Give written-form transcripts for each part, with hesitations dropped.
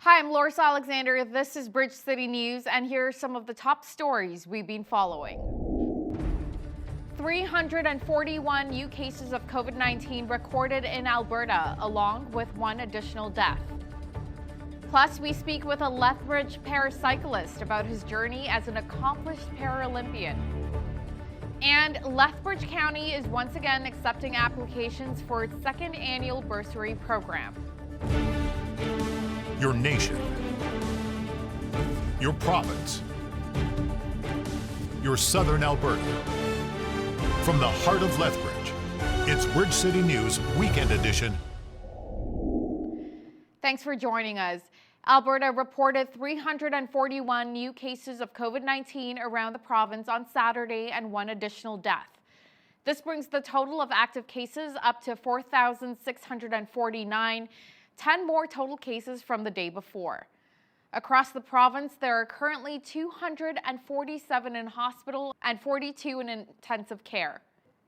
Hi, I'm Loris Alexander. This is Bridge City News, and here are some of the top stories we've been following. 341 new cases of COVID-19 recorded in Alberta, along with one additional death. Plus, we speak with a Lethbridge paracyclist about his journey as an accomplished Paralympian. And Lethbridge County is once again accepting applications for its second annual bursary program. Your nation, your province, your southern Alberta. From the heart of Lethbridge, it's Bridge City News Weekend Edition. Thanks for joining us. Alberta reported 341 new cases of COVID-19 around the province on Saturday and one additional death. This brings the total of active cases up to 4,649, 10 more total cases from the day before. Across the province, there are currently 247 in hospital and 42 in intensive care.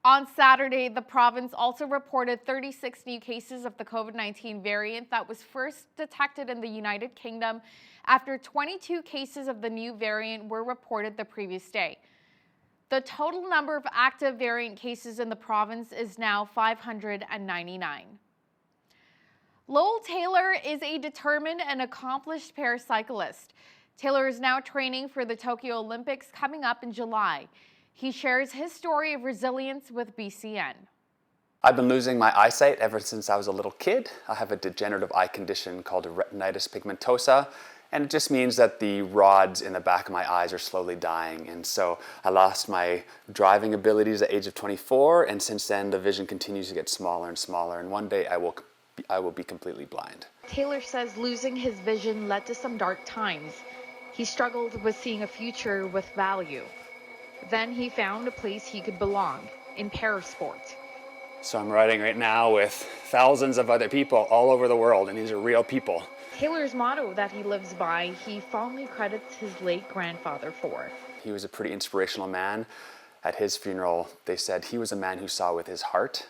On Saturday, the province also reported 36 new cases of the COVID-19 variant that was first detected in the United Kingdom after 22 cases of the new variant were reported the previous day. The total number of active variant cases in the province is now 599. Lowell Taylor is a determined and accomplished paracyclist. Taylor is now training for the Tokyo Olympics coming up in July. He shares his story of resilience with BCN. I've been losing my eyesight ever since I was a little kid. I have a degenerative eye condition called retinitis pigmentosa, and it just means that the rods in the back of my eyes are slowly dying. And so I lost my driving abilities at the age of 24, and since then the vision continues to get smaller and smaller, and one day I will be completely blind. Taylor says losing his vision led to some dark times. He struggled with seeing a future with value. Then he found a place he could belong, in parasport. So I'm riding right now with thousands of other people all over the world, and these are real people. Taylor's motto that he lives by, he fondly credits his late grandfather for. He was a pretty inspirational man. At his funeral, they said he was a man who saw with his heart.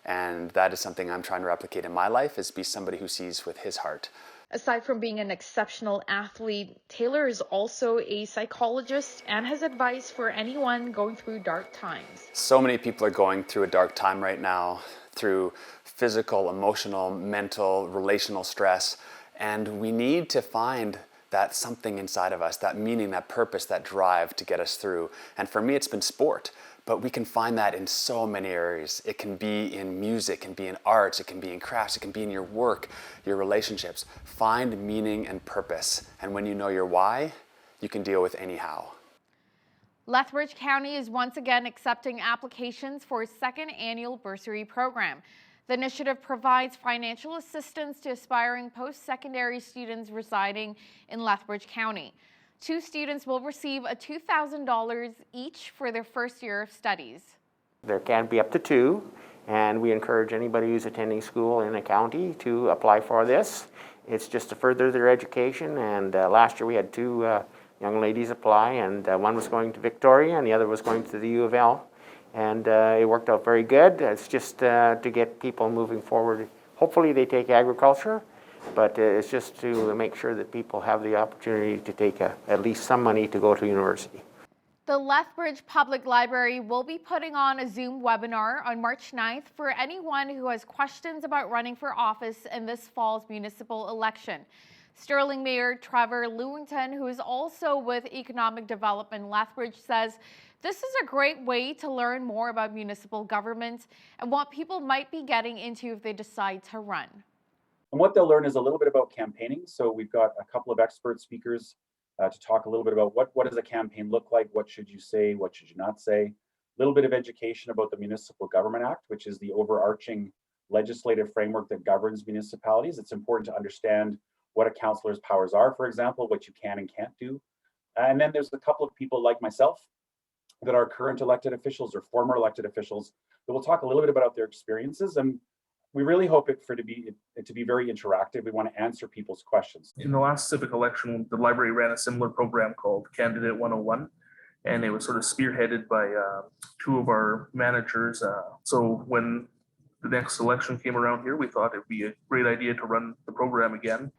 And that is something I'm trying to replicate in my life, is be somebody who sees with his heart. Aside from being an exceptional athlete, Taylor is also a psychologist and has advice for anyone going through dark times. So many people are going through a dark time right now, through physical, emotional, mental, relational stress. And we need to find that something inside of us, that meaning, that purpose, that drive to get us through. And for me, it's been sport. But we can find that in so many areas. It can be in music, it can be in arts, it can be in crafts, it can be in your work, your relationships. Find meaning and purpose. And when you know your why, you can deal with any how. Lethbridge County is once again accepting applications for its second annual bursary program. The initiative provides financial assistance to aspiring post-secondary students residing in Lethbridge County. 2 students will receive a $2,000 each for their first year of studies. There can be up to 2, and we encourage anybody who's attending school in a county to apply for this. It's just to further their education, and last year we had 2 young ladies apply, and one was going to Victoria and the other was going to the U of L, and it worked out very good. It's just to get people moving forward. Hopefully they take agriculture, but it's just to make sure that people have the opportunity to take at least some money to go to university. The Lethbridge Public Library will be putting on a Zoom webinar on March 9th for anyone who has questions about running for office in this fall's municipal election. Sterling Mayor Trevor Lewington, who is also with Economic Development Lethbridge, says this is a great way to learn more about municipal government and what people might be getting into if they decide to run. And what they'll learn is a little bit about campaigning. So we've got a couple of expert speakers to talk a little bit about what does a campaign look like, what should you say, what should you not say. A little bit of education about the Municipal Government Act, which is the overarching legislative framework that governs municipalities. It's important to understand what a councillor's powers are, for example, what you can and can't do. And then there's a couple of people like myself that are current elected officials or former elected officials that will talk a little bit about their experiences. And we really hope it to be very interactive. We want to answer people's questions. In the last civic election, the library ran a similar program called Candidate 101, and it was sort of spearheaded by 2 of our managers. So when the next election came around here, we thought it'd be a great idea to run the program again.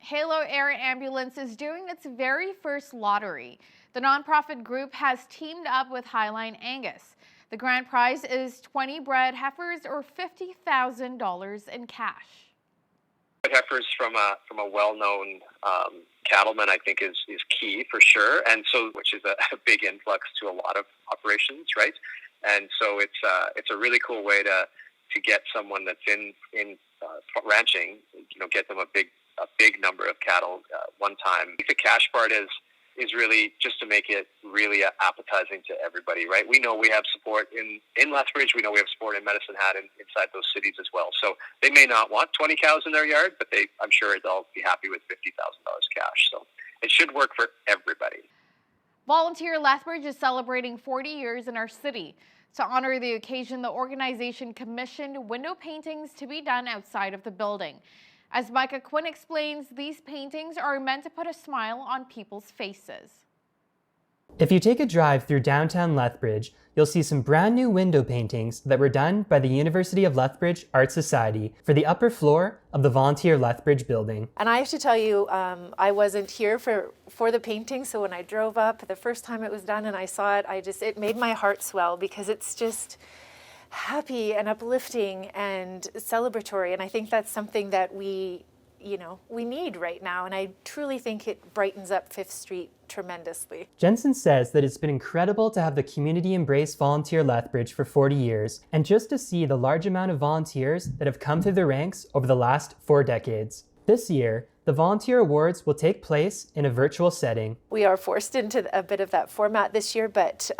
Halo Air Ambulance is doing its very first lottery. The nonprofit group has teamed up with Highline Angus. The grand prize is 20 bred heifers or $50,000 in cash. Heifers from a well-known cattleman, I think, is key for sure, and so which is a big influx to a lot of operations, right? And so it's a really cool way to get someone that's in ranching, get them a big number of cattle one time. I think the cash part is really just to make it really appetizing to everybody, right? We know we have support in Lethbridge. We know we have support in Medicine Hat and inside those cities as well. So they may not want 20 cows in their yard, but I'm sure they'll be happy with $50,000 cash. So it should work for everybody. Volunteer Lethbridge is celebrating 40 years in our city. To honor the occasion, the organization commissioned window paintings to be done outside of the building. As Micah Quinn explains, these paintings are meant to put a smile on people's faces. If you take a drive through downtown Lethbridge, you'll see some brand new window paintings that were done by the University of Lethbridge Art Society for the upper floor of the Volunteer Lethbridge building. And I have to tell you, I wasn't here for the painting, so when I drove up the first time it was done and I saw it, it made my heart swell because it's just happy and uplifting and celebratory, and I think that's something that we need right now, and I truly think it brightens up Fifth Street tremendously. Jensen says that it's been incredible to have the community embrace Volunteer Lethbridge for 40 years, and just to see the large amount of volunteers that have come through the ranks over the last 4 decades. This year, the Volunteer Awards will take place in a virtual setting. We are forced into a bit of that format this year, but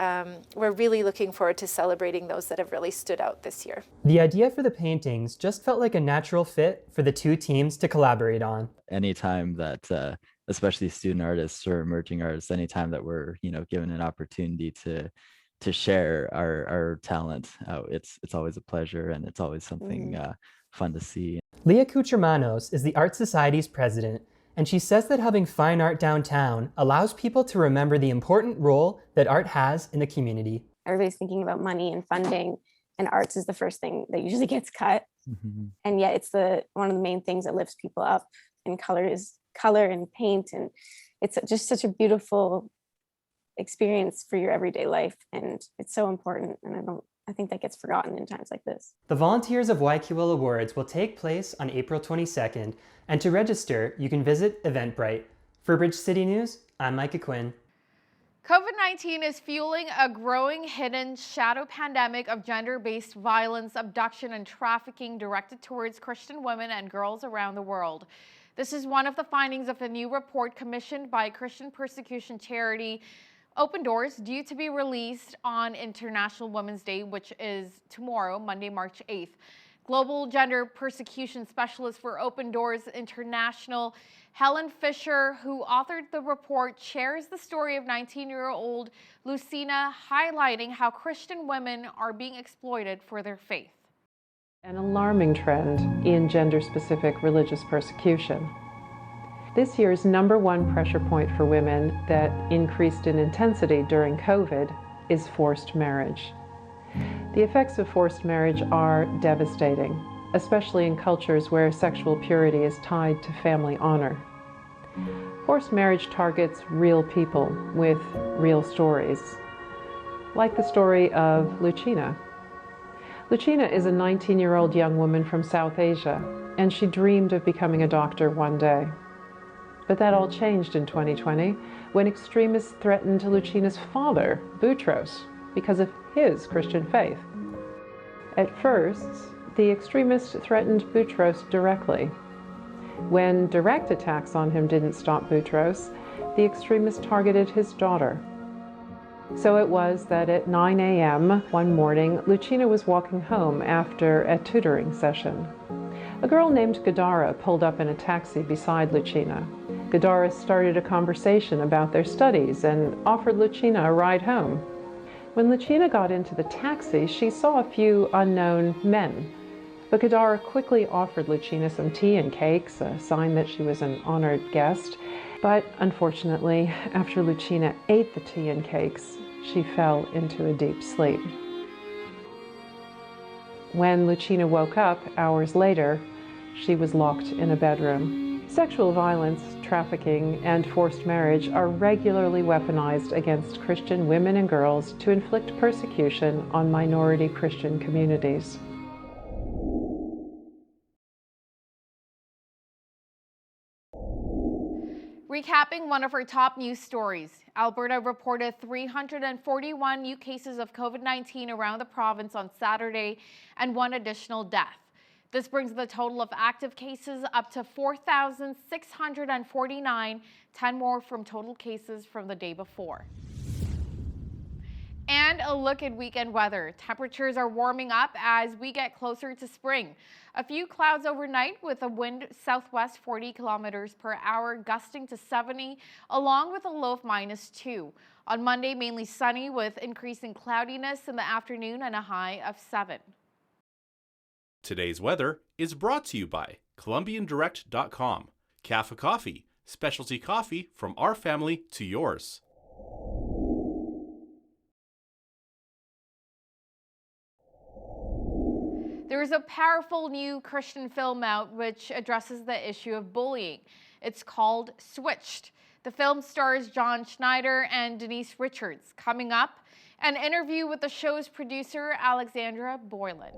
we're really looking forward to celebrating those that have really stood out this year. The idea for the paintings just felt like a natural fit for the two teams to collaborate on. Anytime that, especially student artists or emerging artists, anytime that we're, given an opportunity to share our talent, it's always a pleasure, and it's always something fun to see. Leah Cutramanos is the Art Society's president, and she says that having fine art downtown allows people to remember the important role that art has in the community. Everybody's thinking about money and funding, and arts is the first thing that usually gets cut. Mm-hmm. And yet it's one of the main things that lifts people up, and color and paint, and it's just such a beautiful experience for your everyday life, and it's so important, and I think that gets forgotten in times like this. The Volunteers of Waikiwil Awards will take place on April 22nd, and to register, you can visit EVENTBRITE. For Bridge City News, I'm Micah Quinn. COVID-19 is fueling a growing hidden shadow pandemic of gender-based violence, abduction, and trafficking directed towards Christian women and girls around the world. This is one of the findings of a new report commissioned by Christian persecution charity Open Doors, due to be released on International Women's Day, which is tomorrow, Monday, March 8th. Global gender persecution specialist for Open Doors International, Helen Fisher, who authored the report, shares the story of 19-year-old Lucina, highlighting how Christian women are being exploited for their faith. An alarming trend in gender-specific religious persecution. This year's #1 pressure point for women that increased in intensity during COVID is forced marriage. The effects of forced marriage are devastating, especially in cultures where sexual purity is tied to family honor. Forced marriage targets real people with real stories, like the story of Lucina. Lucina is a 19-year-old young woman from South Asia, and she dreamed of becoming a doctor one day. But that all changed in 2020 when extremists threatened Lucina's father, Boutros, because of his Christian faith. At first, the extremists threatened Boutros directly. When direct attacks on him didn't stop Boutros, the extremists targeted his daughter. So it was that at 9 a.m. one morning, Lucina was walking home after a tutoring session. A girl named Gadara pulled up in a taxi beside Lucina. Gadara started a conversation about their studies and offered Lucina a ride home. When Lucina got into the taxi, she saw a few unknown men. But Gadara quickly offered Lucina some tea and cakes, a sign that she was an honored guest. But unfortunately, after Lucina ate the tea and cakes, she fell into a deep sleep. When Lucina woke up hours later, she was locked in a bedroom, Sexual violence, trafficking, and forced marriage are regularly weaponized against Christian women and girls to inflict persecution on minority Christian communities. Recapping one of our top news stories, Alberta reported 341 new cases of COVID-19 around the province on Saturday and one additional death. This brings the total of active cases up to 4,649, 10 more from total cases from the day before. And a look at weekend weather. Temperatures are warming up as we get closer to spring. A few clouds overnight with a wind southwest 40 kilometers per hour, gusting to 70, along with a low of -2. On Monday, mainly sunny with increasing cloudiness in the afternoon and a high of 7. Today's weather is brought to you by ColumbianDirect.com. Café Coffee, specialty coffee from our family to yours. There is a powerful new Christian film out which addresses the issue of bullying. It's called Switched. The film stars John Schneider and Denise Richards. Coming up, an interview with the show's producer, Alexandra Boylan.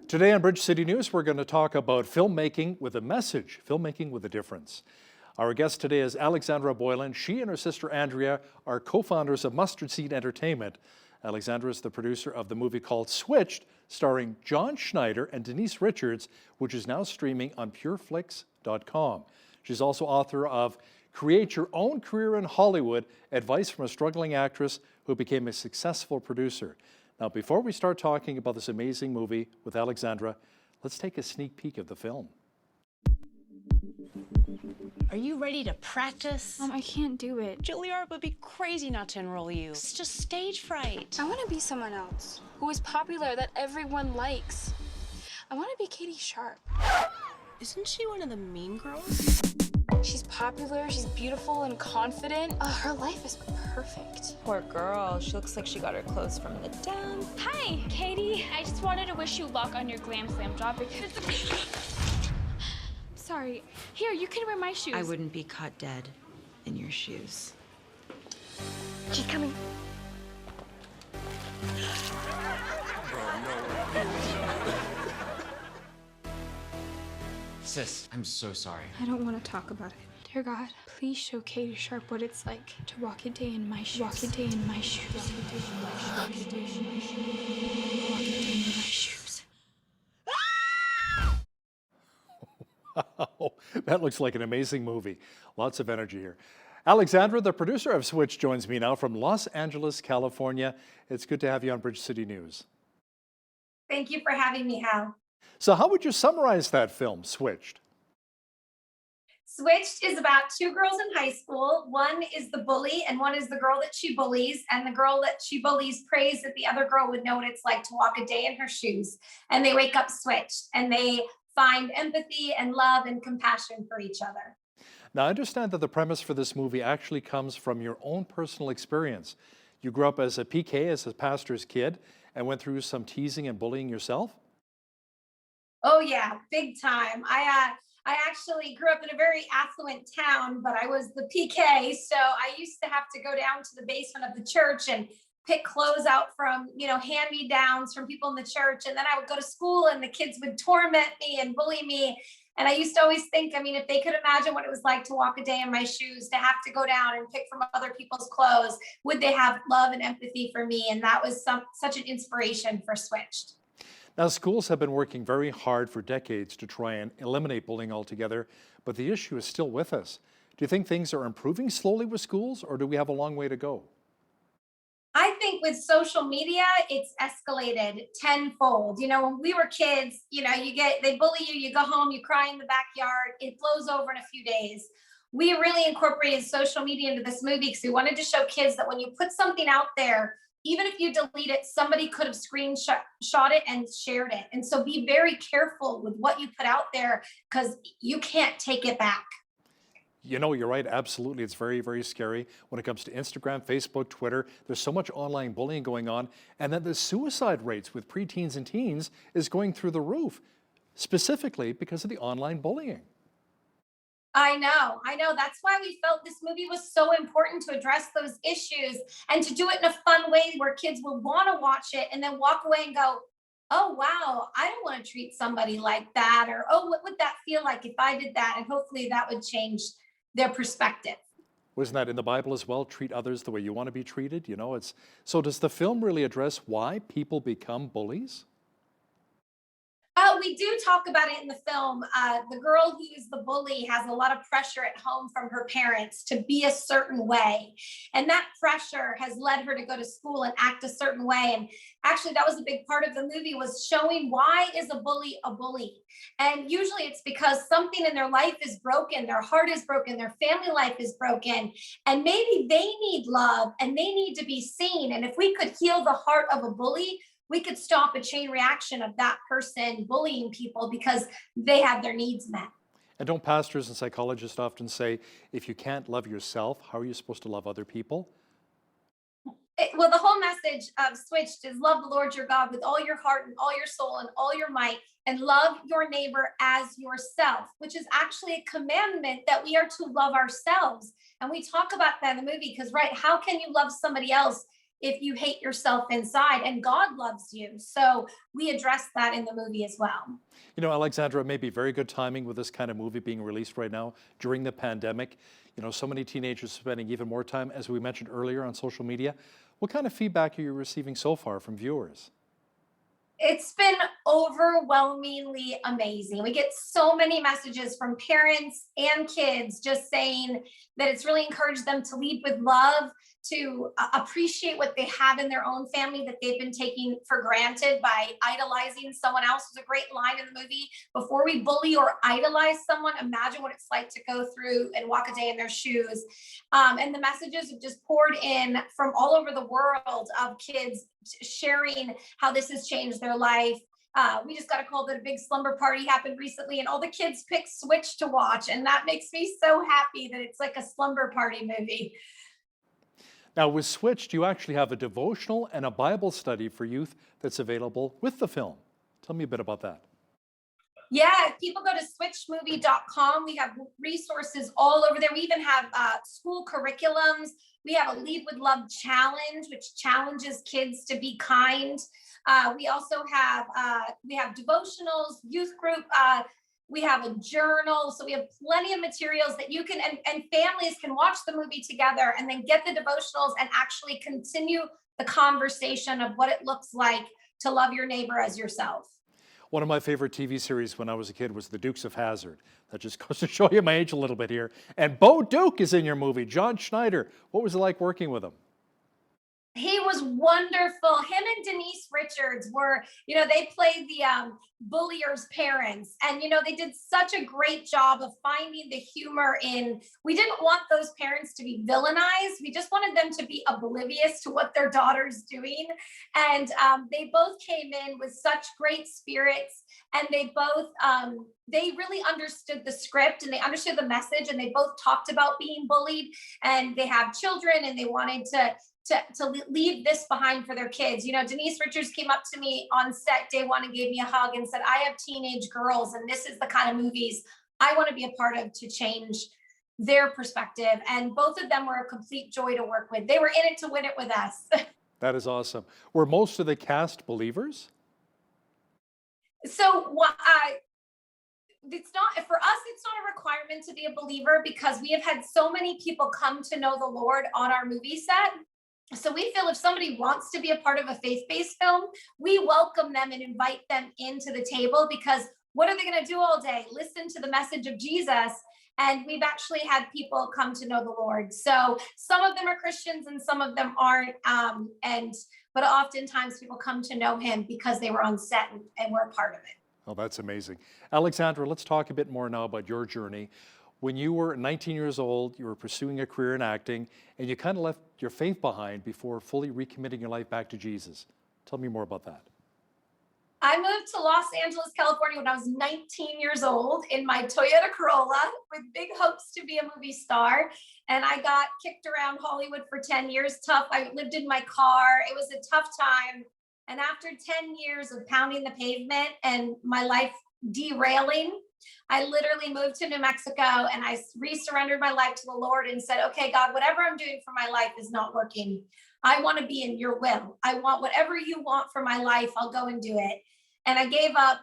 Today on Bridge City News, we're going to talk about filmmaking with a message, filmmaking with a difference. Our guest today is Alexandra Boylan. She and her sister Andrea are co-founders of Mustard Seed Entertainment. Alexandra is the producer of the movie called Switched, starring John Schneider and Denise Richards, which is now streaming on pureflix.com. She's also author of Create Your Own Career in Hollywood, Advice from a Struggling Actress Who Became a Successful Producer. Now, before we start talking about this amazing movie with Alexandra, let's take a sneak peek of the film. Are you ready to practice? I can't do it. Juilliard would be crazy not to enroll you. It's just stage fright. I want to be someone else who is popular that everyone likes. I want to be Katie Sharp. Isn't she one of the mean girls? She's popular, she's beautiful and confident. Her life is perfect. Poor girl. She looks like she got her clothes from the dump. Hi, Katie. I just wanted to wish you luck on your Glam Slam job because... Sorry. Here, you can wear my shoes. I wouldn't be caught dead in your shoes. She's coming. Sis, I'm so sorry. I don't want to talk about it. Dear God, please show Katie Sharp what it's like to walk a day in my shoes. Walk a day in my shoes. Walk a day in my shoes. Walk a day in my shoes. Walk a day in my shoes. Wow, that looks like an amazing movie. Lots of energy here. Alexandra, the producer of Switch, joins me now from Los Angeles, California. It's good to have you on Bridge City News. Thank you for having me, Hal. So how would you summarize that film, Switched? Switched is about two girls in high school. One is the bully and one is the girl that she bullies. And the girl that she bullies prays that the other girl would know what it's like to walk a day in her shoes. And they wake up switched and they find empathy and love and compassion for each other. Now, I understand that the premise for this movie actually comes from your own personal experience. You grew up as a PK, as a pastor's kid, and went through some teasing and bullying yourself? Oh yeah, big time. I actually grew up in a very affluent town, but I was the PK. So I used to have to go down to the basement of the church and pick clothes out from, hand-me-downs from people in the church. And then I would go to school and the kids would torment me and bully me. And I used to always think, if they could imagine what it was like to walk a day in my shoes, to have to go down and pick from other people's clothes, would they have love and empathy for me? And that was such an inspiration for Switched. Now, schools have been working very hard for decades to try and eliminate bullying altogether, but the issue is still with us. Do you think things are improving slowly with schools, or do we have a long way to go? I think with social media, it's escalated tenfold. When we were kids, they bully you, you go home, you cry in the backyard, it blows over in a few days. We really incorporated social media into this movie because we wanted to show kids that when you put something out there, even if you delete it, somebody could have screenshot it and shared it. And so be very careful with what you put out there because you can't take it back. You're right. Absolutely. It's very, very scary when it comes to Instagram, Facebook, Twitter. There's so much online bullying going on. And then the suicide rates with preteens and teens is going through the roof. specifically because of the online bullying. I know. That's why we felt this movie was so important to address those issues and to do it in a fun way where kids will want to watch it and then walk away and go, oh, wow, I don't want to treat somebody like that. Or, oh, what would that feel like if I did that? And hopefully that would change their perspective. Wasn't that in the Bible as well? Treat others the way you want to be treated. You know, so does the film really address why people become bullies? We do talk about it in the film. The girl who is the bully has a lot of pressure at home from her parents to be a certain way. And that pressure has led her to go to school and act a certain way. And actually, that was a big part of the movie, was showing why is a bully a bully. And usually it's because something in their life is broken. Their heart is broken. Their family life is broken. And maybe they need love and they need to be seen. And if we could heal the heart of a bully, we could stop a chain reaction of that person bullying people because they have their needs met. And don't pastors and psychologists often say, if you can't love yourself, how are you supposed to love other people? Well, the whole message of Switched is love the Lord your God with all your heart and all your soul and all your might, and love your neighbor as yourself, which is actually a commandment that we are to love ourselves. And we talk about that in the movie because, right, how can you love somebody else if you hate yourself inside? And God loves you. So we address that in the movie as well. You know, Alexandra, it may be very good timing with this kind of movie being released right now during the pandemic. You know, so many teenagers spending even more time, as we mentioned earlier, on social media. What kind of feedback are you receiving so far from viewers? It's been overwhelmingly amazing. We get so many messages from parents and kids just saying that it's really encouraged them to lead with love, to appreciate what they have in their own family that they've been taking for granted by idolizing someone else. There's a great line in the movie: before we bully or idolize someone, imagine what it's like to go through and walk a day in their shoes. And the messages have just poured in from all over the world of kids sharing how this has changed their life. We just got a call that a big slumber party happened recently and all the kids picked Switch to watch. And that makes me so happy that it's like a slumber party movie. Now with Switched, you actually have a devotional and a Bible study for youth that's available with the film. Tell me a bit about that. Yeah, if people go to switchmovie.com, we have resources all over there. We even have school curriculums. We have a Lead with Love challenge, which challenges kids to be kind. We also have devotionals, youth group. We have a journal. So we have plenty of materials that you can, and families can watch the movie together and then get the devotionals and actually continue the conversation of what it looks like to love your neighbor as yourself. One of my favorite TV series when I was a kid was The Dukes of Hazzard. That just goes to show you my age a little bit here. And Bo Duke is in your movie, John Schneider. What was it like working with him? He was wonderful. Him and Denise Richards were, they played the bullier's parents. And, they did such a great job of finding the humor in, we didn't want those parents to be villainized. We just wanted them to be oblivious to what their daughter's doing. And they both came in with such great spirits. And they both, they really understood the script and they understood the message. And they both talked about being bullied, and they have children and they wanted to leave this behind for their kids. Denise Richards came up to me on set day one and gave me a hug and said, I have teenage girls and this is the kind of movies I want to be a part of to change their perspective. And both of them were a complete joy to work with. They were in it to win it with us. That is awesome. Were most of the cast believers? So it's not, for us, it's not a requirement to be a believer because we have had so many people come to know the Lord on our movie set. So we feel if somebody wants to be a part of a faith-based film, we welcome them and invite them into the table, because what are they going to do all day? Listen to the message of Jesus. And we've actually had people come to know the Lord. So some of them are Christians and some of them aren't. But oftentimes people come to know him because they were on set and were a part of it. Oh, that's amazing. Alexandra, let's talk a bit more now about your journey. When you were 19 years old, you were pursuing a career in acting, and you kind of left your faith behind before fully recommitting your life back to Jesus. Tell me more about that. I moved to Los Angeles, California when I was 19 years old in my Toyota Corolla with big hopes to be a movie star. And I got kicked around Hollywood for 10 years. Tough. I lived in my car. It was a tough time. And after 10 years of pounding the pavement and my life derailing, I literally moved to New Mexico and I resurrendered my life to the Lord and said, okay, God, whatever I'm doing for my life is not working. I want to be in your will. I want whatever you want for my life. I'll go and do it. And I gave up,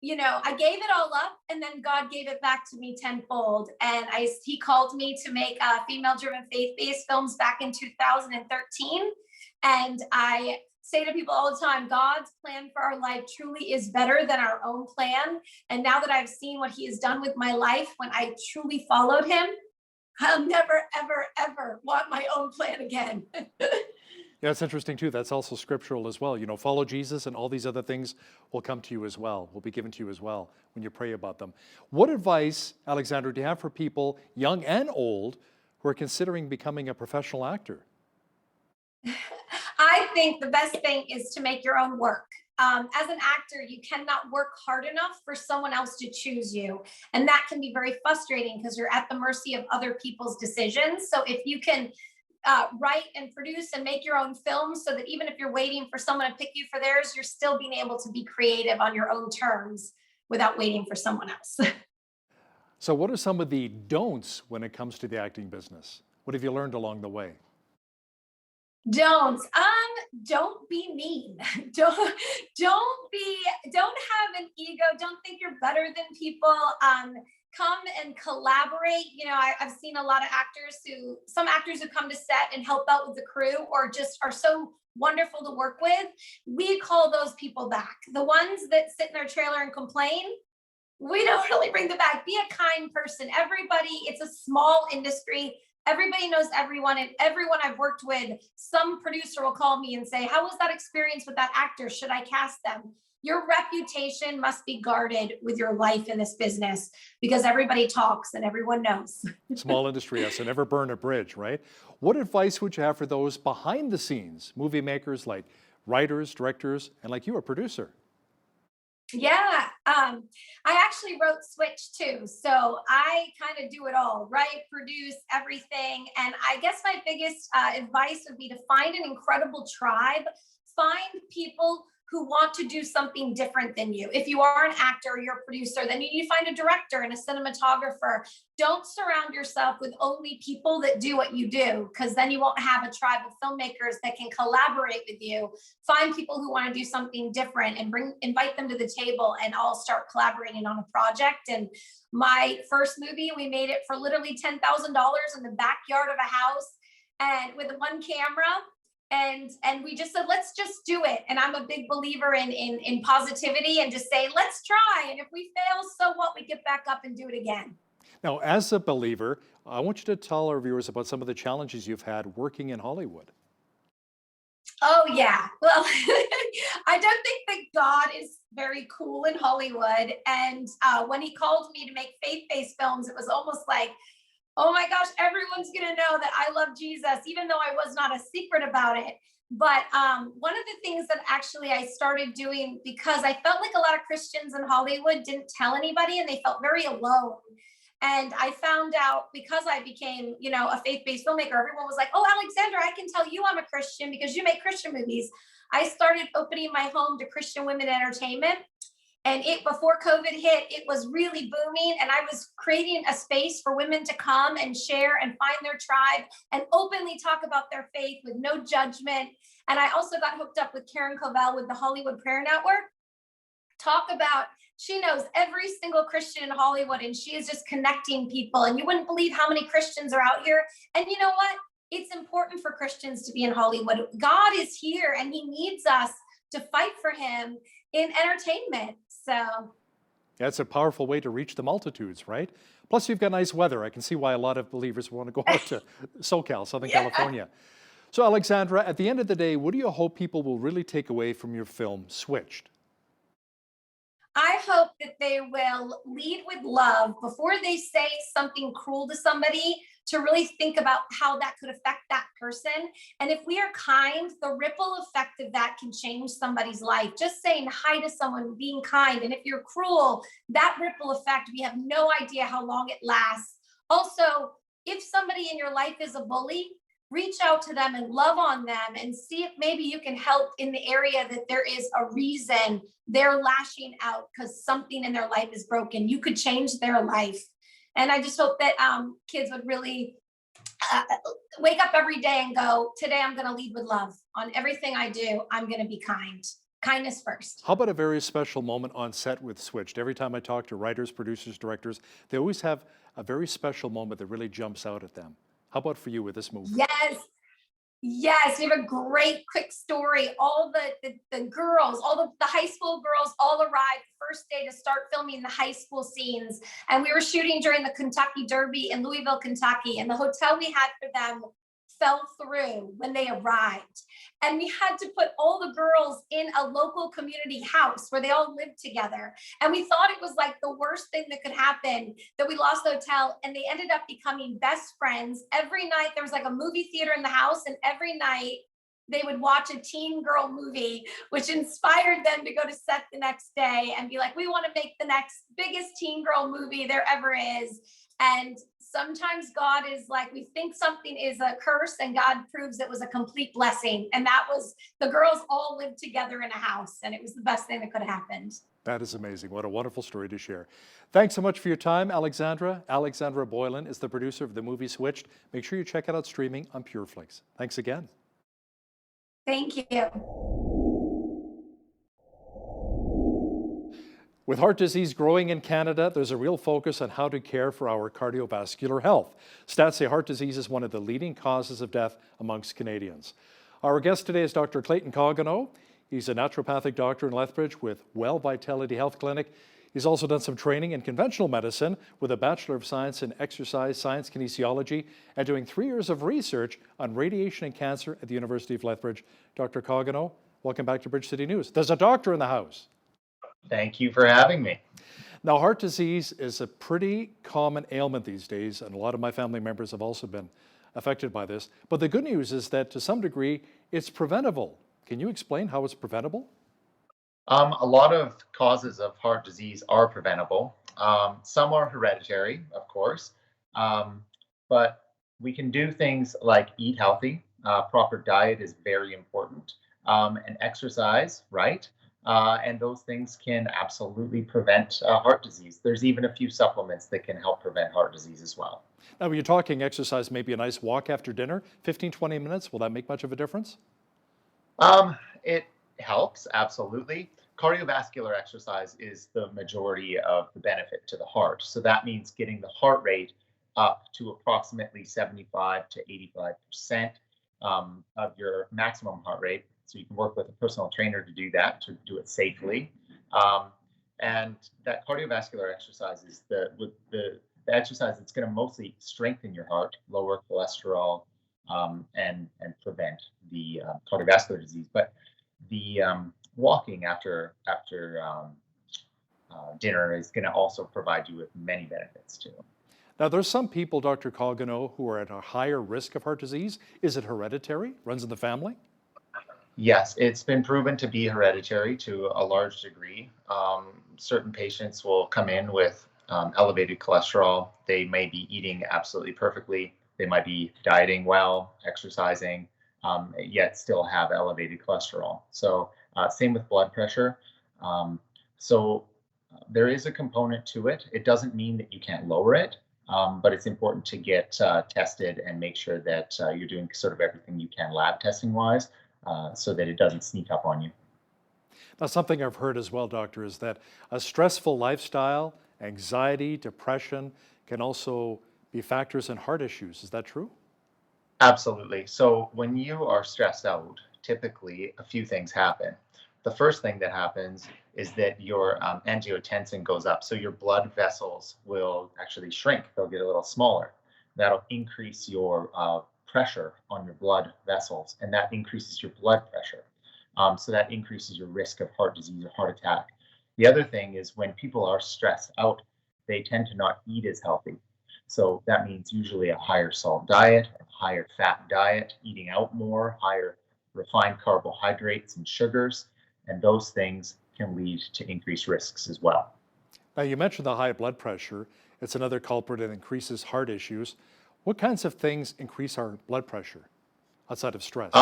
I gave it all up, and then God gave it back to me tenfold. And he called me to make female-driven faith-based films back in 2013. And I say to people all the time, God's plan for our life truly is better than our own plan. And now that I've seen what he has done with my life, when I truly followed him, I'll never, ever, ever want my own plan again. Yeah, it's interesting too. That's also scriptural as well. Follow Jesus and all these other things will come to you as well, will be given to you as well when you pray about them. What advice, Alexandra, do you have for people, young and old, who are considering becoming a professional actor? I think the best thing is to make your own work. As an actor, you cannot work hard enough for someone else to choose you. And that can be very frustrating because you're at the mercy of other people's decisions. So if you can write and produce and make your own films so that even if you're waiting for someone to pick you for theirs, you're still being able to be creative on your own terms without waiting for someone else. So what are some of the don'ts when it comes to the acting business? What have you learned along the way? Don't be mean. Don't have an ego. Don't think you're better than people. Come and collaborate. I've seen a lot of some actors who come to set and help out with the crew or just are so wonderful to work with. We call those people back. The ones that sit in their trailer and complain, we don't really bring them back. Be a kind person. It's a small industry. Everybody knows everyone, and everyone I've worked with, some producer will call me and say, how was that experience with that actor? Should I cast them? Your reputation must be guarded with your life in this business because everybody talks and everyone knows. Small industry, yes, so never burn a bridge, right? What advice would you have for those behind the scenes, movie makers like writers, directors, and like you, a producer? Yeah, I actually wrote Switch too. So I kind of do it all, write, produce, everything. And I guess my biggest advice would be to find an incredible tribe, find people who want to do something different than you. If you are an actor or you're a producer, then you need to find a director and a cinematographer. Don't surround yourself with only people that do what you do, because then you won't have a tribe of filmmakers that can collaborate with you. Find people who want to do something different and invite them to the table and all start collaborating on a project. And my first movie, we made it for literally $10,000 in the backyard of a house and with one camera. And we just said, let's just do it. And I'm a big believer in positivity and just say, let's try. And if we fail, so what? We get back up and do it again. Now, as a believer, I want you to tell our viewers about some of the challenges you've had working in Hollywood. Oh, yeah. Well, I don't think that God is very cool in Hollywood. And when he called me to make faith-based films, it was almost like, oh my gosh, everyone's going to know that I love Jesus, even though I was not a secret about it. But one of the things that actually I started doing, because I felt like a lot of Christians in Hollywood didn't tell anybody and they felt very alone. And I found out because I became, a faith-based filmmaker, everyone was like, oh, Alexandra, I can tell you I'm a Christian because you make Christian movies. I started opening my home to Christian women entertainment. And before COVID hit, it was really booming. And I was creating a space for women to come and share and find their tribe and openly talk about their faith with no judgment. And I also got hooked up with Karen Covell with the Hollywood Prayer Network. She knows every single Christian in Hollywood and she is just connecting people. And you wouldn't believe how many Christians are out here. And you know what? It's important for Christians to be in Hollywood. God is here and he needs us to fight for him in entertainment. So that's a powerful way to reach the multitudes, right? Plus you've got nice weather. I can see why a lot of believers want to go out to SoCal, Southern California. So Alexandra, at the end of the day, what do you hope people will really take away from your film, Switched? I hope that they will lead with love before they say something cruel to somebody, to really think about how that could affect that person. And if we are kind, the ripple effect of that can change somebody's life. Just saying hi to someone, being kind. And if you're cruel, that ripple effect, we have no idea how long it lasts. Also, if somebody in your life is a bully, reach out to them and love on them and see if maybe you can help in the area that there is a reason they're lashing out because something in their life is broken. You could change their life. And I just hope that kids would really wake up every day and go, today I'm going to lead with love. On everything I do, I'm going to be kind. Kindness first. How about a very special moment on set with Switched? Every time I talk to writers, producers, directors, they always have a very special moment that really jumps out at them. How about for you with this movie? Yes, we have a great quick story. All the girls, all the high school girls all arrived first day to start filming the high school scenes. And we were shooting during the Kentucky Derby in Louisville, Kentucky. And the hotel we had for them fell through when they arrived. And we had to put all the girls in a local community house where they all lived together. And we thought it was like the worst thing that could happen, that we lost the hotel. And they ended up becoming best friends. Every night there was like a movie theater in the house, and every night they would watch a teen girl movie, which inspired them to go to set the next day and be like, we want to make the next biggest teen girl movie there ever is. And sometimes God is like, we think something is a curse, and God proves it was a complete blessing. And that was, the girls all lived together in a house, and it was the best thing that could have happened. That is amazing. What a wonderful story to share. Thanks so much for your time, Alexandra. Alexandra Boylan is the producer of the movie Switched. Make sure you check it out streaming on PureFlix. Thanks again. Thank you. With heart disease growing in Canada, there's a real focus on how to care for our cardiovascular health. Stats say heart disease is one of the leading causes of death amongst Canadians. Our guest today is Dr. Clayton Coggino. He's a naturopathic doctor in Lethbridge with Well Vitality Health Clinic. He's also done some training in conventional medicine with a Bachelor of Science in Exercise Science Kinesiology and doing 3 years of research on radiation and cancer at the University of Lethbridge. Dr. Coggino, welcome back to Bridge City News. There's a doctor in the house. Thank you for having me. Now, heart disease is a pretty common ailment these days, and a lot of my family members have also been affected by this. But the good news is that to some degree, it's preventable. Can you explain how it's preventable? A lot of causes of heart disease are preventable. Some are hereditary, of course, but we can do things like eat healthy. Proper diet is very important, and exercise, right? And those things can absolutely prevent heart disease. There's even a few supplements that can help prevent heart disease as well. Now, when you're talking exercise, maybe a nice walk after dinner, 15, 20 minutes, will that make much of a difference? It helps, absolutely. Cardiovascular exercise is the majority of the benefit to the heart. So that means getting the heart rate up to approximately 75 to 85% of your maximum heart rate. So you can work with a personal trainer to do that, to do it safely. And that cardiovascular exercise is the exercise that's going to mostly strengthen your heart, lower cholesterol, and prevent the cardiovascular disease. But the walking after dinner is going to also provide you with many benefits too. Now, there's some people, Dr. Coggino, who are at a higher risk of heart disease. Is it hereditary? Runs in the family? Yes, it's been proven to be hereditary to a large degree. Certain patients will come in with elevated cholesterol. They may be eating absolutely perfectly. They might be dieting well, exercising, yet still have elevated cholesterol. So same with blood pressure. So there is a component to it. It doesn't mean that you can't lower it, but it's important to get tested and make sure that you're doing sort of everything you can lab testing wise, so that it doesn't sneak up on you. Now, something I've heard as well, doctor, is that a stressful lifestyle, anxiety, depression can also be factors in heart issues. Is that true? Absolutely. So when you are stressed out, typically a few things happen. The first thing that happens is that your angiotensin goes up. So your blood vessels will actually shrink. They'll get a little smaller. That'll increase your pressure on your blood vessels, and that increases your blood pressure. So that increases your risk of heart disease or heart attack. The other thing is when people are stressed out, they tend to not eat as healthy. So that means usually a higher salt diet, a higher fat diet, eating out more, higher refined carbohydrates and sugars, and those things can lead to increased risks as well. Now, you mentioned the high blood pressure. It's another culprit that increases heart issues. What kinds of things increase our blood pressure? outside of stress?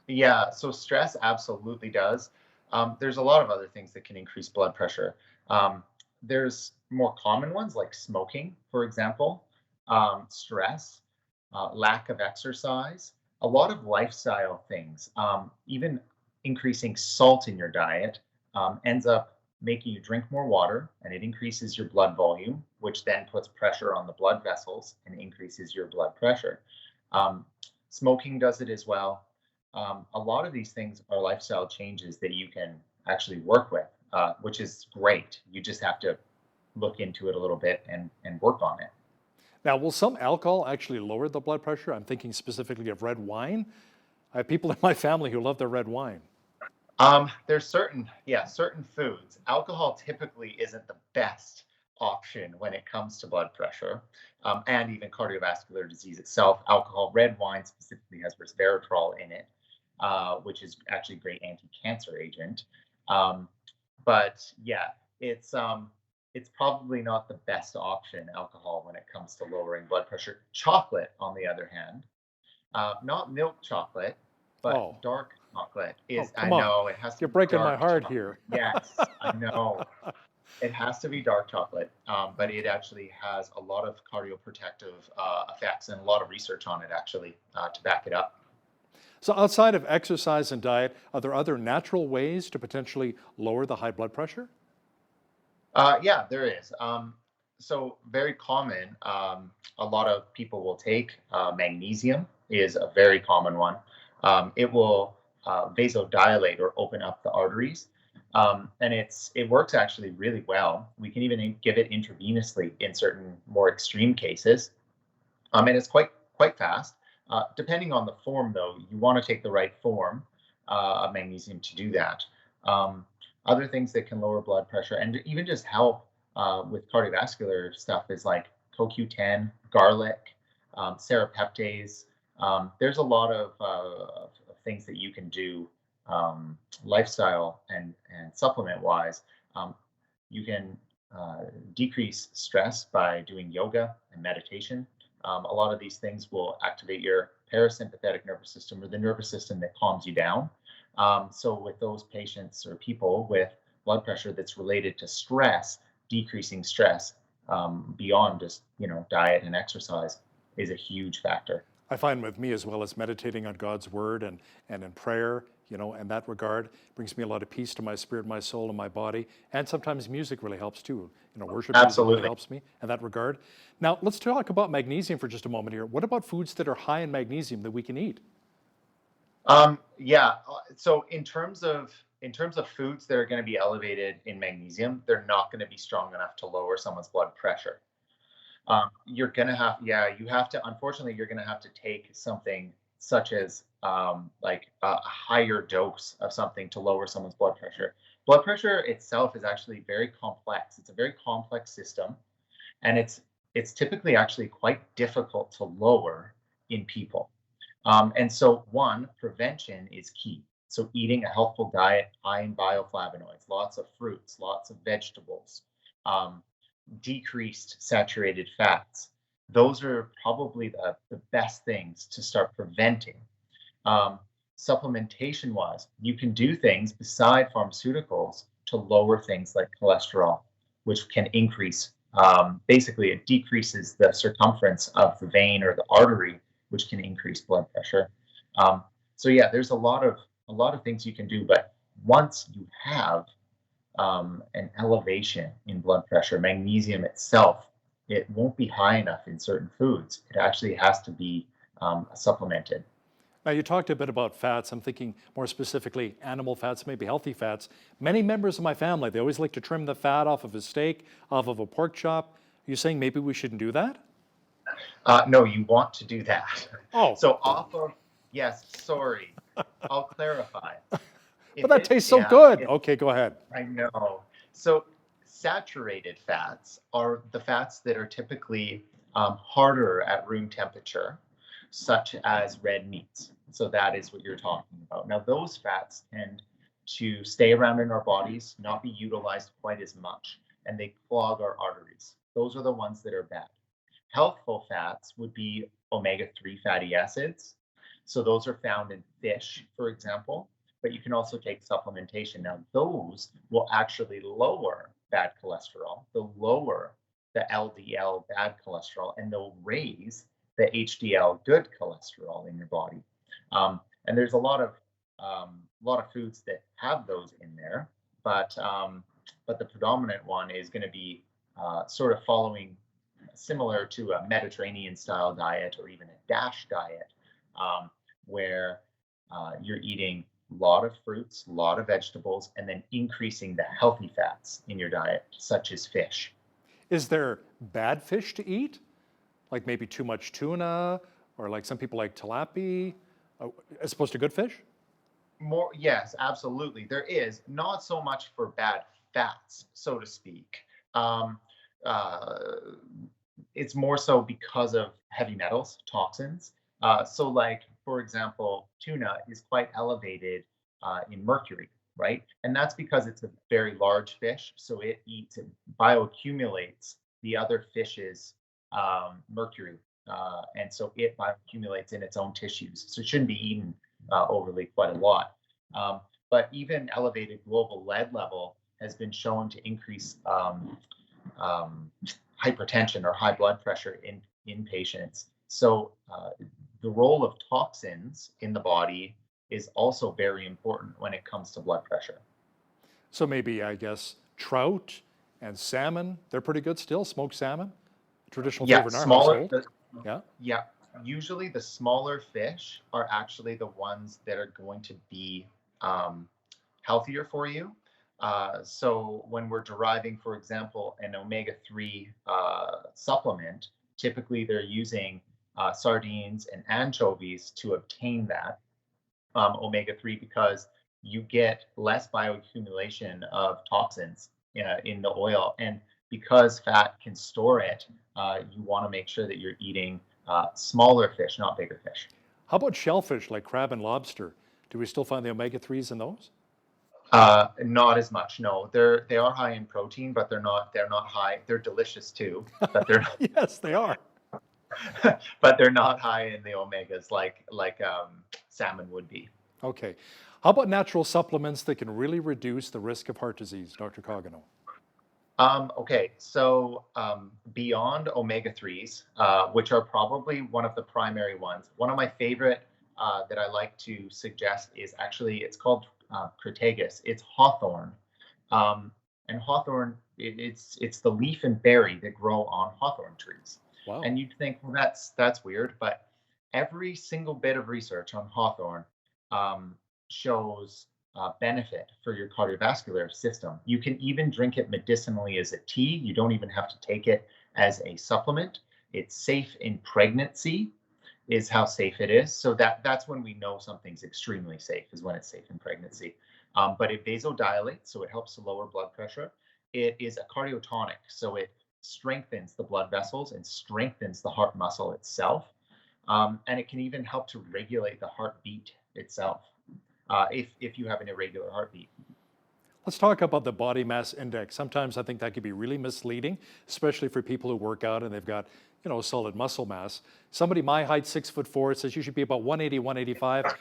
Yeah, so stress absolutely does. There's a lot of other things that can increase blood pressure. There's more common ones like smoking, for example, stress, lack of exercise, a lot of lifestyle things, even increasing salt in your diet ends up making you drink more water, and it increases your blood volume, which then puts pressure on the blood vessels and increases your blood pressure. Smoking does it as well. A lot of these things are lifestyle changes that you can actually work with, which is great. You just have to look into it a little bit and work on it. Now, will some alcohol actually lower the blood pressure? I'm thinking specifically of red wine. I have people in my family who love their red wine. There's certain foods. Alcohol typically isn't the best option when it comes to blood pressure and even cardiovascular disease itself. Alcohol, red wine specifically has resveratrol in it, which is actually a great anti-cancer agent. But yeah, it's probably not the best option, alcohol, when it comes to lowering blood pressure. Chocolate, on the other hand, not milk chocolate, but dark chocolate is, I know, it has to You're be breaking my dark heart chocolate. here. Yes, I know. It has to be dark chocolate, but it actually has a lot of cardioprotective effects and a lot of research on it, actually, to back it up. So outside of exercise and diet, are there other natural ways to potentially lower the high blood pressure? Yeah, there is. So very common, a lot of people will take magnesium is a very common one. It will vasodilate or open up the arteries. And it works actually really well. We can even give it intravenously in certain more extreme cases. And it's quite fast. Depending on the form, though, you want to take the right form of magnesium to do that. Other things that can lower blood pressure and even just help with cardiovascular stuff is like CoQ10, garlic, serrapeptase. There's a lot of things that you can do lifestyle and supplement wise. You can decrease stress by doing yoga and meditation. A lot of these things will activate your parasympathetic nervous system, or the nervous system that calms you down. So with those patients or people with blood pressure that's related to stress, decreasing stress beyond just diet and exercise is a huge factor. I find with me, as well as meditating on God's word and in prayer, in that regard, brings me a lot of peace to my spirit, my soul, and my body. And sometimes music really helps too. Worship music really helps me in that regard. Now, let's talk about magnesium for just a moment here. What about foods that are high in magnesium that we can eat? Yeah. So in terms of foods that are going to be elevated in magnesium, they're not going to be strong enough to lower someone's blood pressure. You're going to have, unfortunately, you're going to have to take something such as like a higher dose of something to lower someone's blood pressure. Blood pressure itself is actually very complex. It's a very complex system, and it's typically actually quite difficult to lower in people. And so prevention is key. So eating a healthful diet high in bioflavonoids, lots of fruits, lots of vegetables, decreased saturated fats. Those are probably the best things to start preventing. Supplementation wise, you can do things beside pharmaceuticals to lower things like cholesterol, which can increase, basically it decreases the circumference of the vein or the artery, which can increase blood pressure. So yeah, there's a lot of things you can do, but once you have an elevation in blood pressure, magnesium itself, it won't be high enough in certain foods. It actually has to be supplemented. Now, you talked a bit about fats. I'm thinking more specifically animal fats, maybe healthy fats. Many members of my family, they always like to trim the fat off of a steak, off of a pork chop. Are you saying maybe we shouldn't do that? No, you want to do that. Oh. So yes, sorry. I'll clarify. But that tastes so good. Okay, go ahead. I know. So saturated fats are the fats that are typically harder at room temperature, such as red meats. So that is what you're talking about. Now, those fats tend to stay around in our bodies, not be utilized quite as much, and they clog our arteries. Those are the ones that are bad. Healthful fats would be omega-3 fatty acids. So those are found in fish, for example, but you can also take supplementation. Now, those will actually lower bad cholesterol, they'll lower the LDL bad cholesterol, and they'll raise the HDL good cholesterol in your body. And there's a lot of foods that have those in there, but the predominant one is going to be sort of following similar to a Mediterranean style diet or even a DASH diet, where you're eating a lot of fruits, a lot of vegetables, and then increasing the healthy fats in your diet, such as fish. Is there bad fish to eat? Like maybe too much tuna, or like some people like tilapia, as opposed to good fish? More, yes, absolutely. There is, not so much for bad fats, so to speak. It's more so because of heavy metals, toxins. So like, for example, tuna is quite elevated in mercury, right? And that's because it's a very large fish. So it bioaccumulates the other fish's mercury. And so it bioaccumulates in its own tissues. So it shouldn't be eaten overly quite a lot. But even elevated global lead level has been shown to increase hypertension or high blood pressure in patients. So the role of toxins in the body is also very important when it comes to blood pressure. So maybe, I guess, trout and salmon, they're pretty good still, smoked salmon, traditional favorite in our household. Yeah, usually the smaller fish are actually the ones that are going to be healthier for you. So when we're deriving, for example, an omega-3 supplement, typically they're using sardines and anchovies to obtain that omega-3, because you get less bioaccumulation of toxins in the oil. And because fat can store it, you want to make sure that you're eating smaller fish, not bigger fish. How about shellfish like crab and lobster? Do we still find the omega-3s in those? Not as much, no. They are high in protein, but they're not high. They're delicious too, but they're yes, they are. But they're not high in the omegas like salmon would be. Okay. How about natural supplements that can really reduce the risk of heart disease, Dr. Cogano? Okay, so beyond omega-3s, which are probably one of the primary ones, one of my favorite that I like to suggest is actually, it's called Crataegus. It's hawthorn. And hawthorn, it's the leaf and berry that grow on hawthorn trees. Wow. And you'd think, well, that's weird, but every single bit of research on hawthorn shows benefit for your cardiovascular system. You can even drink it medicinally as a tea. You don't even have to take it as a supplement. It's safe in pregnancy, is how safe it is. So that's when we know something's extremely safe, is when it's safe in pregnancy. But it vasodilates, so it helps to lower blood pressure. It is a cardiotonic, so it strengthens the blood vessels and strengthens the heart muscle itself. And it can even help to regulate the heartbeat itself if you have an irregular heartbeat. Let's talk about the body mass index. Sometimes I think that can be really misleading, especially for people who work out and they've got, solid muscle mass. Somebody my height, 6'4", says you should be about 180, 185.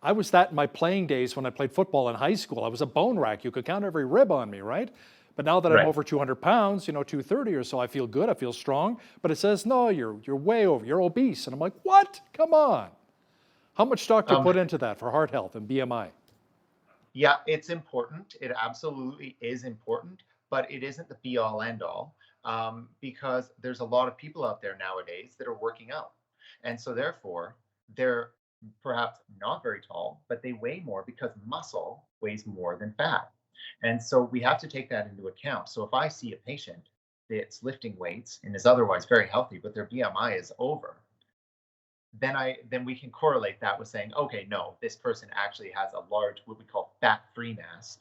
I was that in my playing days when I played football in high school. I was a bone rack. You could count every rib on me, right? But now that I'm over 200 pounds, 230 or so, I feel good, I feel strong. But it says, no, you're way over, you're obese. And I'm like, what? Come on. How much stock do you put into that for heart health and BMI? Yeah, it's important. It absolutely is important, but it isn't the be all end all, because there's a lot of people out there nowadays that are working out. And so therefore, they're perhaps not very tall, but they weigh more because muscle weighs more than fat. And so we have to take that into account. So if I see a patient that's lifting weights and is otherwise very healthy, but their BMI is over, then we can correlate that with saying, okay, no, this person actually has a large, what we call fat-free mass,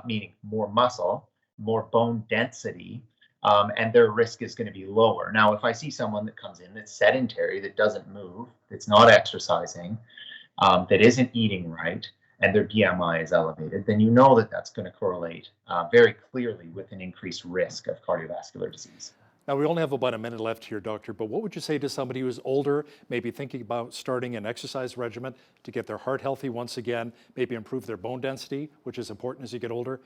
meaning more muscle, more bone density, and their risk is going to be lower. Now, if I see someone that comes in that's sedentary, that doesn't move, that's not exercising, that isn't eating right, and their BMI is elevated, then you know that that's going to correlate very clearly with an increased risk of cardiovascular disease. Now, we only have about a minute left here, Doctor, but what would you say to somebody who's older, maybe thinking about starting an exercise regimen to get their heart healthy once again, maybe improve their bone density, which is important as you get older?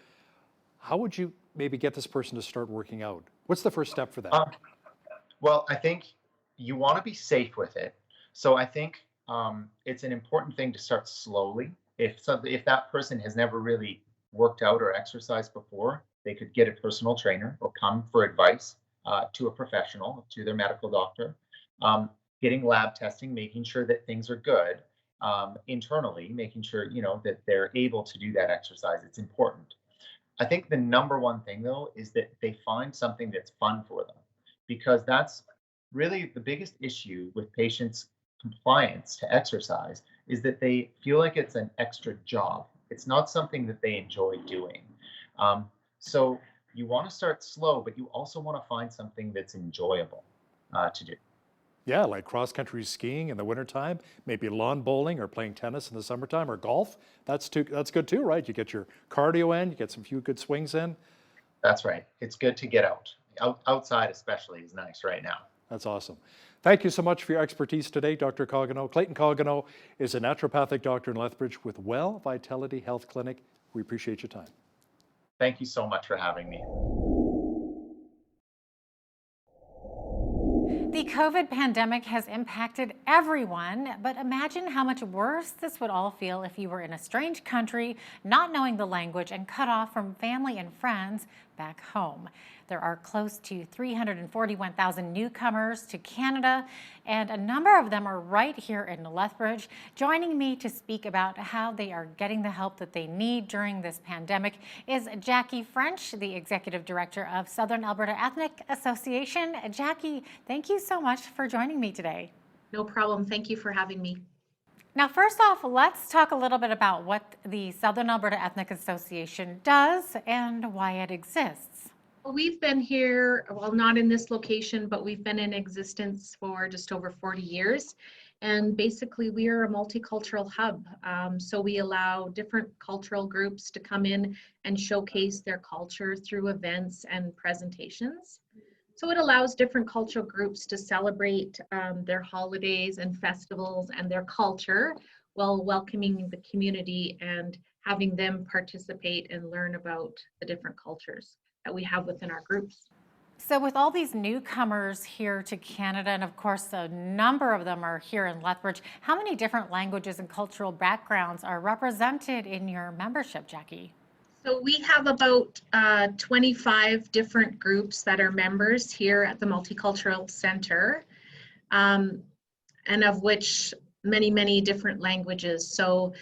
How would you maybe get this person to start working out? What's the first step for that? Well, I think you want to be safe with it. So I think it's an important thing to start slowly. If that person has never really worked out or exercised before, they could get a personal trainer or come for advice to a professional, to their medical doctor. Getting lab testing, making sure that things are good internally, making sure that they're able to do that exercise. It's important. I think the number one thing though is that they find something that's fun for them, because that's really the biggest issue with patients' compliance to exercise, is that they feel like it's an extra job. It's not something that they enjoy doing. So you want to start slow, but you also want to find something that's enjoyable to do. Yeah, like cross-country skiing in the wintertime, maybe lawn bowling or playing tennis in the summertime, or golf. That's good too, right? You get your cardio in, you get some few good swings in. That's right. It's good to get out. Outside especially is nice right now. That's awesome. Thank you so much for your expertise today, Dr. Coggino. Clayton Coggino is a naturopathic doctor in Lethbridge with Well Vitality Health Clinic. We appreciate your time. Thank you so much for having me. The COVID pandemic has impacted everyone, but imagine how much worse this would all feel if you were in a strange country, not knowing the language, and cut off from family and friends back home. There are close to 341,000 newcomers to Canada, and a number of them are right here in Lethbridge. Joining me to speak about how they are getting the help that they need during this pandemic is Jackie French, the Executive Director of Southern Alberta Ethnic Association. Jackie, thank you so much for joining me today. No problem. Thank you for having me. Now, first off, let's talk a little bit about what the Southern Alberta Ethnic Association does and why it exists. Well, we've been here, well, not in this location, but we've been in existence for just over 40 years. And basically, we are a multicultural hub. So we allow different cultural groups to come in and showcase their culture through events and presentations. So it allows different cultural groups to celebrate their holidays and festivals and their culture while welcoming the community and having them participate and learn about the different cultures that we have within our groups. So with all these newcomers here to Canada, and of course a number of them are here in Lethbridge, how many different languages and cultural backgrounds are represented in your membership, Jackie? So we have about 25 different groups that are members here at the Multicultural Center, and of which many different languages. So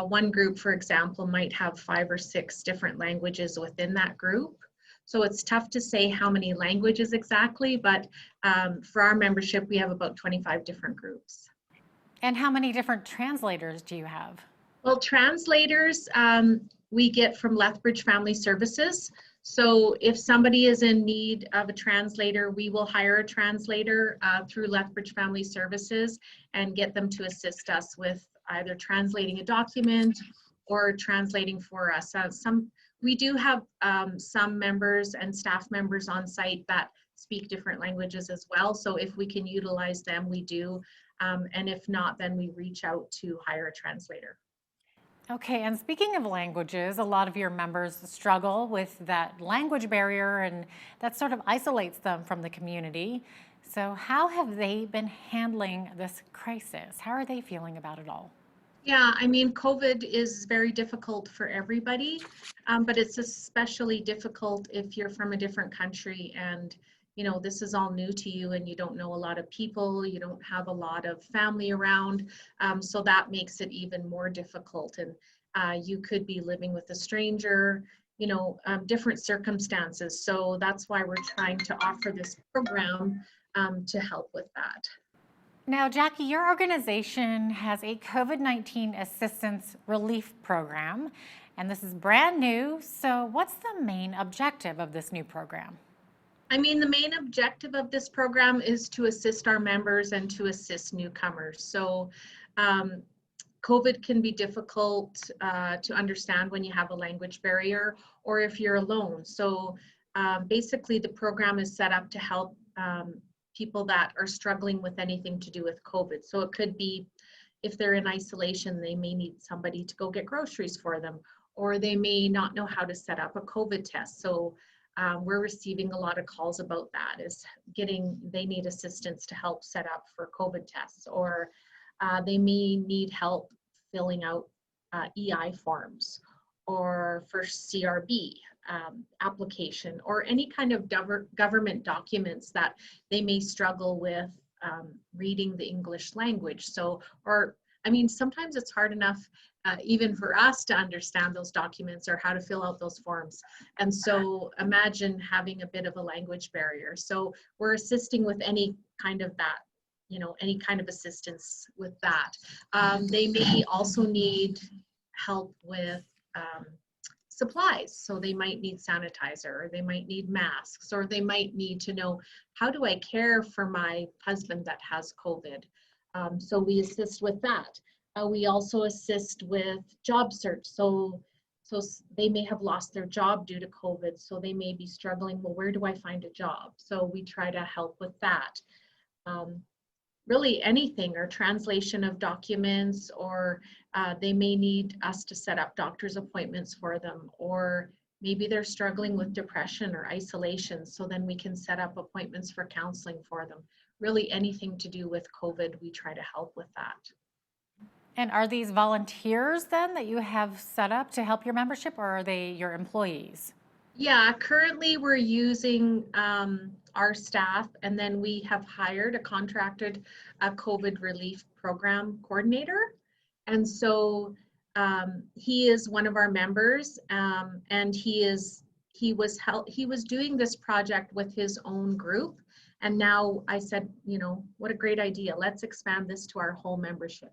one group, for example, might have 5 or 6 different languages within that group. So it's tough to say how many languages exactly, but for our membership, we have about 25 different groups. And how many different translators do you have? Well, translators we get from Lethbridge Family Services. So if somebody is in need of a translator, we will hire a translator through Lethbridge Family Services and get them to assist us with either translating a document or translating for us. We do have some members and staff members on site that speak different languages as well. So if we can utilize them, we do. And if not, then we reach out to hire a translator. Okay, and speaking of languages, a lot of your members struggle with that language barrier, and that sort of isolates them from the community. So how have they been handling this crisis? How are they feeling about it all? Yeah, I mean, COVID is very difficult for everybody, but it's especially difficult if you're from a different country and this is all new to you and you don't know a lot of people, you don't have a lot of family around, so that makes it even more difficult. And you could be living with a stranger, different circumstances. So that's why we're trying to offer this program to help with that. Now, Jackie, your organization has a COVID-19 assistance relief program, and this is brand new. So what's the main objective of this new program? I mean, the main objective of this program is to assist our members and to assist newcomers. So COVID can be difficult to understand when you have a language barrier or if you're alone. So basically the program is set up to help people that are struggling with anything to do with COVID. So it could be if they're in isolation, they may need somebody to go get groceries for them, or they may not know how to set up a COVID test. So we're receiving a lot of calls about that, is they need assistance to help set up for COVID tests, or they may need help filling out EI forms, or for CRB application, or any kind of government documents that they may struggle with reading the English language. So, or I mean, sometimes it's hard enough even for us to understand those documents or how to fill out those forms. And so imagine having a bit of a language barrier. So we're assisting with any kind of that, you know, any kind of assistance with that. They may also need help with supplies. So they might need sanitizer, or they might need masks, or they might need to know, how do I care for my husband that has COVID? So we assist with that. We also assist with job search. So they may have lost their job due to COVID. So they may be struggling, well, where do I find a job? So we try to help with that. Really anything, or translation of documents, or they may need us to set up doctor's appointments for them, or maybe they're struggling with depression or isolation, so then we can set up appointments for counseling for them. Really anything to do with COVID, we try to help with that. And are these volunteers then that you have set up to help your membership, or are they your employees? Yeah, currently we're using our staff, and then we have hired a contracted COVID relief program coordinator. And so he is one of our members, and he was doing this project with his own group. And now I said, you know, what a great idea. Let's expand this to our whole membership.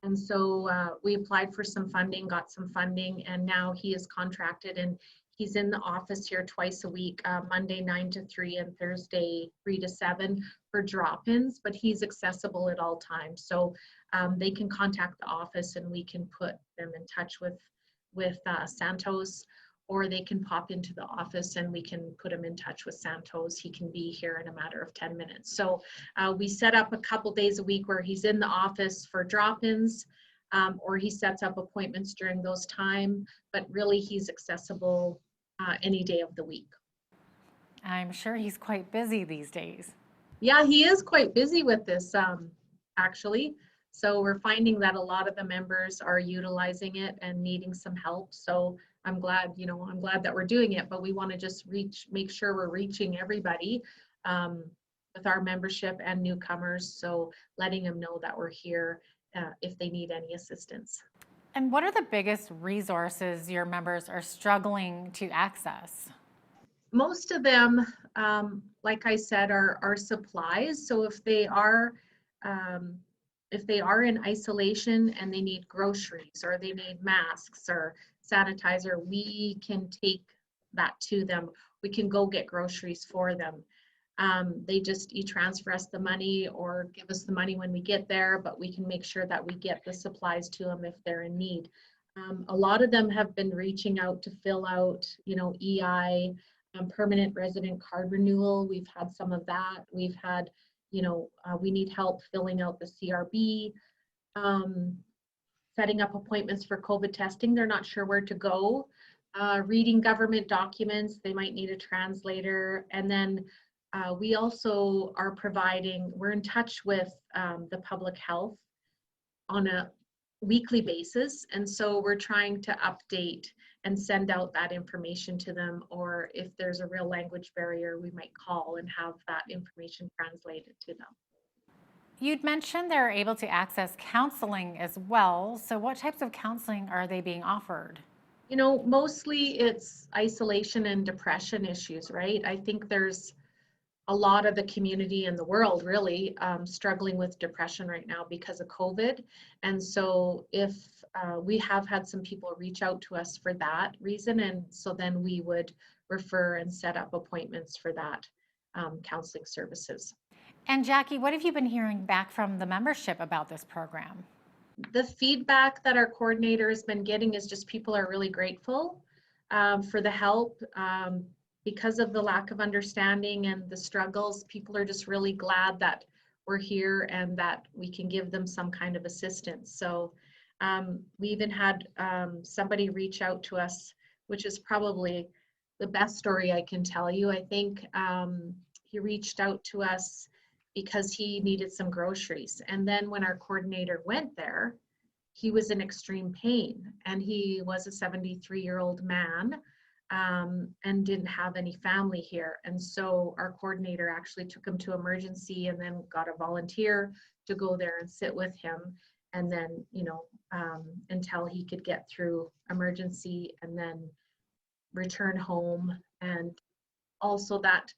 And so we applied for some funding, got some funding, and now he is contracted, and he's in the office here twice a week, Monday 9 to 3 and Thursday 3 to 7 for drop-ins, but he's accessible at all times. So they can contact the office and we can put them in touch with Santos, or they can pop into the office and we can put him in touch with Santos. He can be here in a matter of 10 minutes. So we set up a couple days a week where he's in the office for drop-ins, or he sets up appointments during those time, but really he's accessible any day of the week. I'm sure he's quite busy these days. Yeah, he is quite busy with this, actually. So we're finding that a lot of the members are utilizing it and needing some help. So I'm glad, you know, I'm glad that we're doing it, but we want to just make sure we're reaching everybody with our membership and newcomers. So letting them know that we're here if they need any assistance. And what are the biggest resources your members are struggling to access? Most of them, like I said, are supplies. So if they are in isolation and they need groceries, or they need masks or sanitizer, we can take that to them. We can go get groceries for them. They just transfer us the money or give us the money when we get there, but we can make sure that we get the supplies to them if they're in need. A lot of them have been reaching out to fill out, you know, EI, permanent resident card renewal. We've had some of that. We've had, you know, we need help filling out the CRB, setting up appointments for COVID testing. They're not sure where to go. Reading government documents, they might need a translator. And then we also are we're in touch with the public health on a weekly basis. And so we're trying to update and send out that information to them, or if there's a real language barrier, we might call and have that information translated to them. You'd mentioned they're able to access counseling as well. So what types of counseling are they being offered? You know, mostly it's isolation and depression issues, right? I think there's a lot of the community in the world really struggling with depression right now because of COVID. And so if we have had some people reach out to us for that reason, and so then we would refer and set up appointments for that counseling services. And Jackie, what have you been hearing back from the membership about this program? The feedback that our coordinator has been getting is just people are really grateful for the help. because of the lack of understanding and the struggles, people are just really glad that we're here and that we can give them some kind of assistance. So we even had somebody reach out to us, which is probably the best story I can tell you. I think he reached out to us because he needed some groceries. And then when our coordinator went there, he was in extreme pain, and he was a 73-year-old man and didn't have any family here. And so our coordinator actually took him to emergency and then got a volunteer to go there and sit with him. And then, you know, until he could get through emergency and then return home. And also that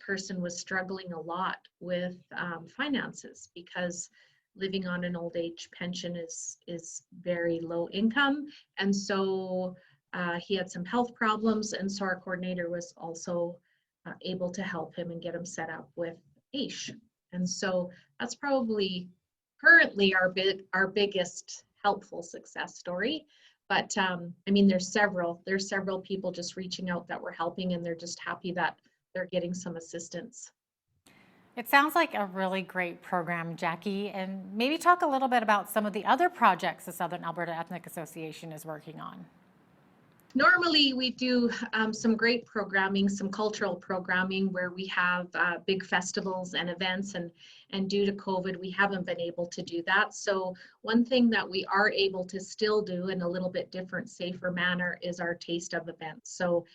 person was struggling a lot with finances, because living on an old age pension is very low income. And so he had some health problems. And so our coordinator was also able to help him and get him set up with AISH. And so that's probably currently our biggest helpful success story. But I mean, there's several people just reaching out that we're helping, and they're just happy that they're getting some assistance. It sounds like a really great program, Jackie, and maybe talk a little bit about some of the other projects the Southern Alberta Ethnic Association is working on. Normally we do some great programming, some cultural programming where we have big festivals and events, and due to COVID, we haven't been able to do that. So one thing that we are able to still do in a little bit different, safer manner is our Taste of events. So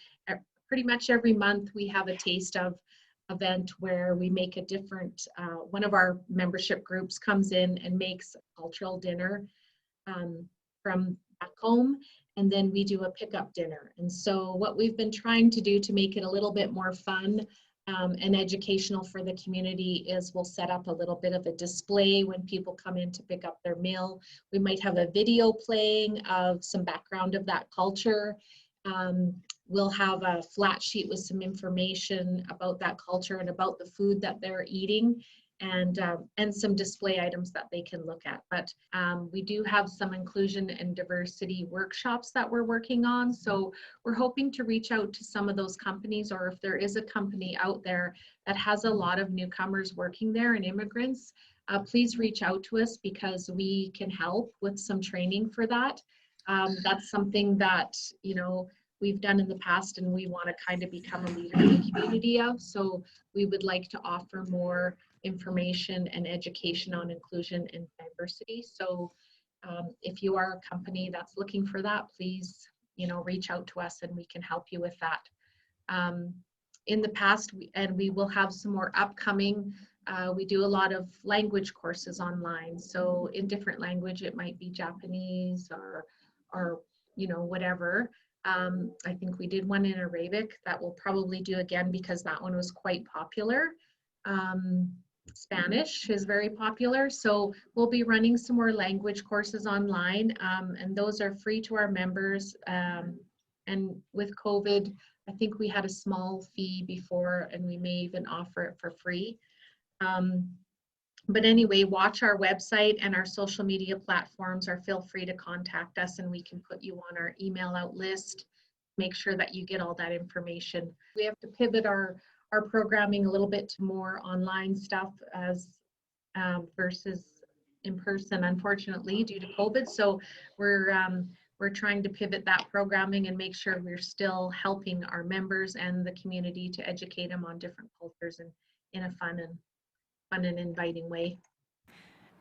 pretty much every month we have a Taste of event where we make a different, one of our membership groups comes in and makes a cultural dinner from back home, and then we do a pickup dinner. And so what we've been trying to do to make it a little bit more fun and educational for the community is we'll set up a little bit of a display when people come in to pick up their meal. We might have a video playing of some background of that culture. We'll have a flat sheet with some information about that culture and about the food that they're eating, and some display items that they can look at. But we do have some inclusion and diversity workshops that we're working on. So we're hoping to reach out to some of those companies, or if there is a company out there that has a lot of newcomers working there and immigrants, please reach out to us, because we can help with some training for that. That's something that, you know, we've done in the past, and we want to kind of become a leader in the community of. So we would like to offer more information and education on inclusion and diversity. So if you are a company that's looking for that, please, you know, reach out to us and we can help you with that. In the past, we will have some more upcoming, we do a lot of language courses online. So in different language, it might be Japanese or you know, whatever. I think we did one in Arabic that we'll probably do again, because that one was quite popular. Spanish is very popular. So we'll be running some more language courses online, and those are free to our members. And with COVID, I think we had a small fee before, and we may even offer it for free. But anyway, watch our website and our social media platforms, or feel free to contact us and we can put you on our email out list. Make sure that you get all that information. We have to pivot our programming a little bit to more online stuff as versus in person, unfortunately, due to COVID. So we're trying to pivot that programming and make sure we're still helping our members and the community to educate them on different cultures and in a fun and inviting way.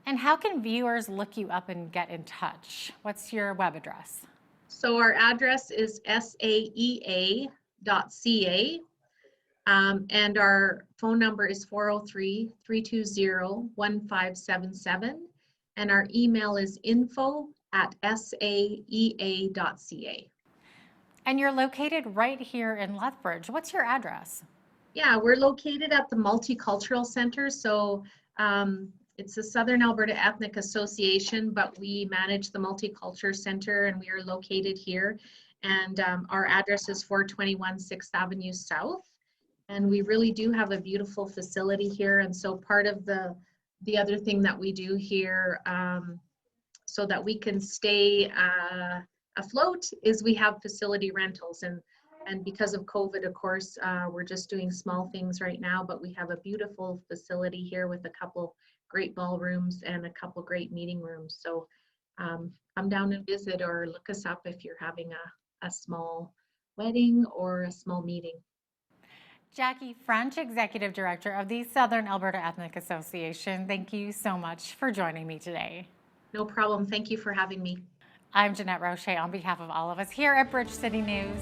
And how can viewers look you up and get in touch? What's your web address? So our address is saea.ca, and our phone number is 403-320-1577, and our email is info@saea.ca. And you're located right here in Lethbridge. What's your address? Yeah, we're located at the Multicultural Center. So it's the Southern Alberta Ethnic Association, but we manage the Multicultural Center, and we are located here. And our address is 421 6th Avenue South. And we really do have a beautiful facility here. And so part of the other thing that we do here, so that we can stay afloat, is we have facility rentals. And And because of COVID, of course, we're just doing small things right now, but we have a beautiful facility here with a couple great ballrooms and a couple great meeting rooms. So come down and visit or look us up if you're having a small wedding or a small meeting. Jackie French, Executive Director of the Southern Alberta Ethnic Association, thank you so much for joining me today. No problem. Thank you for having me. I'm Jeanette Roche on behalf of all of us here at Bridge City News.